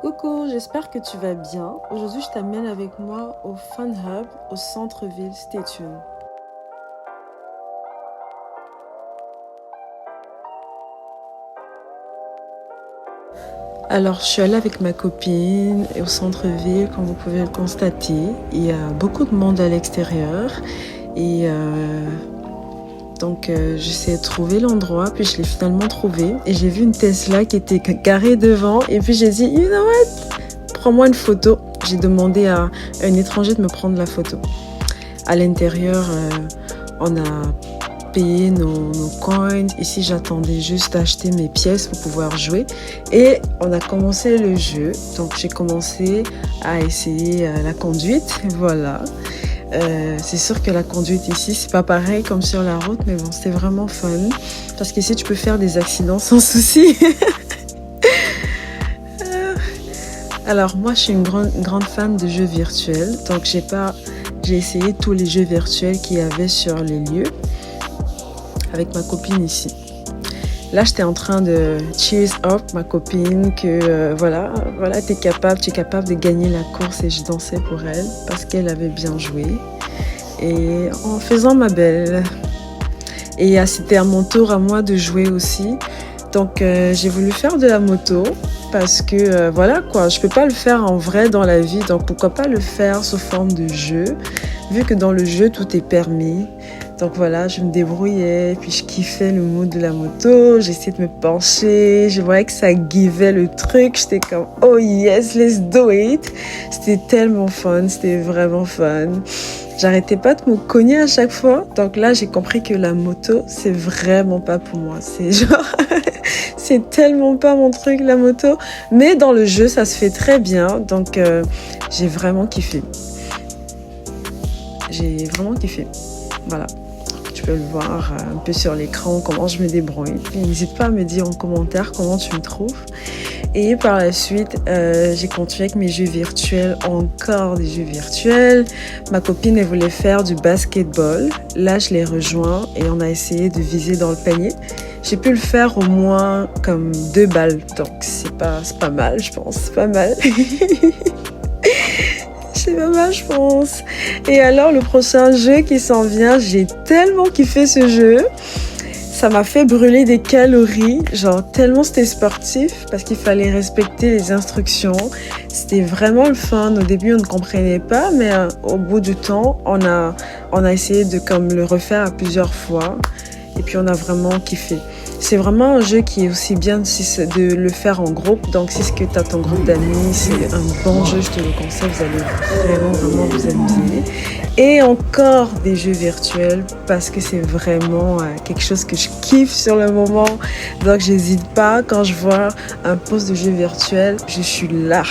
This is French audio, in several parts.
Coucou, j'espère que tu vas bien. Aujourd'hui, je t'amène avec moi au Fun Hub au centre-ville. Stay tuned. Alors, je suis allée avec ma copine au centre-ville, comme vous pouvez le constater. Il y a beaucoup de monde à l'extérieur et j'essaie de trouver l'endroit, puis je l'ai finalement trouvé. Et j'ai vu une Tesla qui était garée devant et puis j'ai dit, you know what? Prends-moi une photo. J'ai demandé à un étranger de me prendre la photo. À l'intérieur, on a payé nos coins. Ici, j'attendais juste d'acheter mes pièces pour pouvoir jouer. Et on a commencé le jeu. Donc, j'ai commencé à essayer la conduite. Voilà. C'est sûr que la conduite ici, c'est pas pareil comme sur la route, mais bon, c'était vraiment fun. Parce qu'ici, tu peux faire des accidents sans souci. Alors, moi, je suis une grande fan de jeux virtuels. Donc, j'ai essayé tous les jeux virtuels qu'il y avait sur les lieux avec ma copine ici. Là, j'étais en train de cheers up ma copine que voilà, tu es capable de gagner la course et je dansais pour elle parce qu'elle avait bien joué. Et en faisant ma belle. Et c'était à mon tour à moi de jouer aussi. Donc, j'ai voulu faire de la moto parce que voilà quoi, je peux pas le faire en vrai dans la vie. Donc, pourquoi pas le faire sous forme de jeu, vu que dans le jeu, tout est permis. Donc voilà, je me débrouillais, puis je kiffais le mood de la moto, j'essayais de me pencher, je voyais que ça givait le truc, j'étais comme « Oh yes, let's do it !» C'était tellement fun, c'était vraiment fun. J'arrêtais pas de me cogner à chaque fois, donc là j'ai compris que la moto, c'est vraiment pas pour moi. C'est genre, c'est tellement pas mon truc la moto, mais dans le jeu ça se fait très bien, donc j'ai vraiment kiffé. J'ai vraiment kiffé, voilà. Tu peux le voir un peu sur l'écran, comment je me débrouille. Puis n'hésite pas à me dire en commentaire comment tu me trouves. Et par la suite, j'ai continué avec mes jeux virtuels, encore des jeux virtuels. Ma copine, elle voulait faire du basketball. Là, je l'ai rejoint et on a essayé de viser dans le panier. J'ai pu le faire au moins comme 2 balles. Donc, c'est pas mal, je pense. C'est pas mal. C'est pas mal, je pense. Et alors, le prochain jeu qui s'en vient, j'ai tellement kiffé ce jeu. Ça m'a fait brûler des calories, genre tellement c'était sportif parce qu'il fallait respecter les instructions. C'était vraiment le fun. Au début, on ne comprenait pas, mais au bout du temps, on a essayé de comme le refaire à plusieurs fois. Et puis, on a vraiment kiffé. C'est vraiment un jeu qui est aussi bien de le faire en groupe. Donc, si c'est que tu as ton groupe d'amis, c'est un bon jeu, je te le conseille. Vous allez vraiment vous amuser. Et encore des jeux virtuels parce que c'est vraiment quelque chose que je kiffe sur le moment. Donc, j'hésite pas. Quand je vois un post de jeu virtuel, je suis là.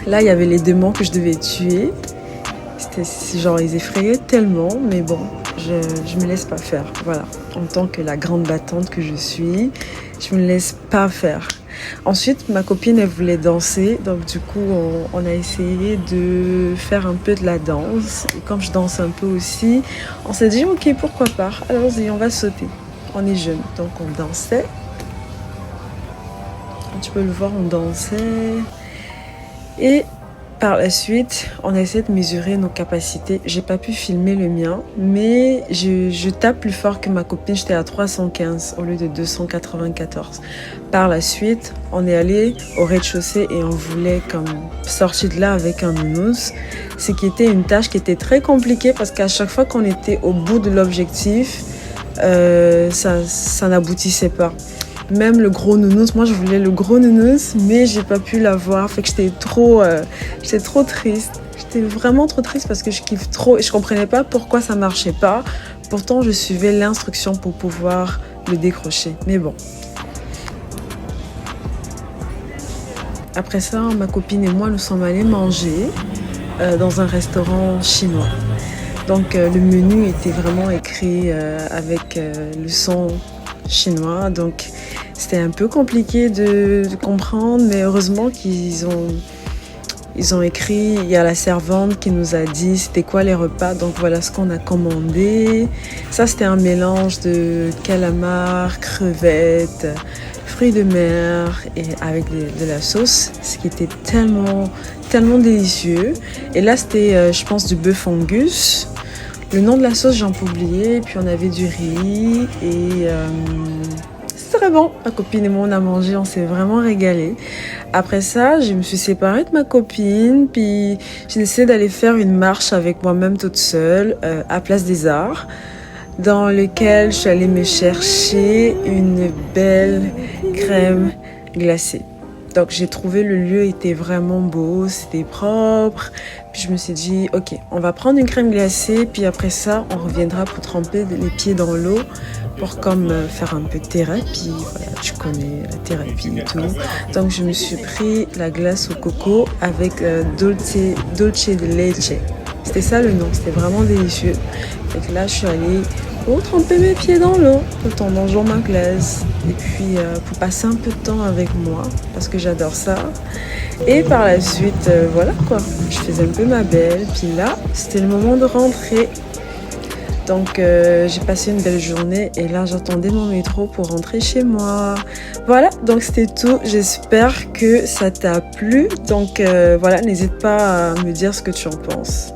Là, il y avait les démons que je devais tuer. Genre, ils effrayaient tellement, mais bon, je me laisse pas faire. Voilà, en tant que la grande battante que je suis, je me laisse pas faire. Ensuite, ma copine, elle voulait danser, donc du coup, on a essayé de faire un peu de la danse. Et comme je danse un peu aussi, on s'est dit, ok, pourquoi pas, allons-y, on va sauter. On est jeunes, donc on dansait. Comme tu peux le voir, on dansait. Et par la suite, on a essayé de mesurer nos capacités. J'ai pas pu filmer le mien, mais je tape plus fort que ma copine. J'étais à 315 au lieu de 294. Par la suite, on est allé au rez-de-chaussée et on voulait comme sortir de là avec un nounours. Ce qui était une tâche qui était très compliquée parce qu'à chaque fois qu'on était au bout de l'objectif, ça n'aboutissait pas. Même le gros nounours, moi je voulais le gros nounours, mais j'ai pas pu l'avoir. Fait que j'étais trop triste. J'étais vraiment trop triste parce que je kiffe trop et je comprenais pas pourquoi ça marchait pas. Pourtant, je suivais l'instruction pour pouvoir le décrocher. Mais bon. Après ça, ma copine et moi, nous sommes allés manger dans un restaurant chinois. Donc, le menu était vraiment écrit avec le son chinois. Donc, c'était un peu compliqué de comprendre, mais heureusement qu'ils ont écrit. Il y a la servante qui nous a dit c'était quoi les repas. Donc, voilà ce qu'on a commandé. Ça, c'était un mélange de calamars, crevettes, fruits de mer et avec de la sauce, ce qui était tellement délicieux. Et là, c'était, je pense, du bœuf Angus. Le nom de la sauce, j'ai un peu oublié. Puis on avait du riz et c'est très bon. Ma copine et moi, on a mangé, on s'est vraiment régalé. Après ça, je me suis séparée de ma copine, puis j'ai décidé d'aller faire une marche avec moi-même toute seule à Place des Arts, dans lequel je suis allée me chercher une belle crème glacée. Donc j'ai trouvé le lieu était vraiment beau, c'était propre. Puis je me suis dit, ok, on va prendre une crème glacée, puis après ça, on reviendra pour tremper les pieds dans l'eau pour comme faire un peu de thérapie. Voilà, tu connais la thérapie et tout. Donc je me suis pris la glace au coco avec Dolce de Leche. C'était ça le nom, c'était vraiment délicieux. Et là, je suis allée pour tremper mes pieds dans l'eau tout en mangeant ma glace. Et puis, pour passer un peu de temps avec moi, parce que j'adore ça. Et par la suite, voilà quoi, je faisais un peu ma belle. Puis là, c'était le moment de rentrer. Donc, j'ai passé une belle journée et là, j'attendais mon métro pour rentrer chez moi. Voilà, donc c'était tout. J'espère que ça t'a plu. Donc, voilà, n'hésite pas à me dire ce que tu en penses.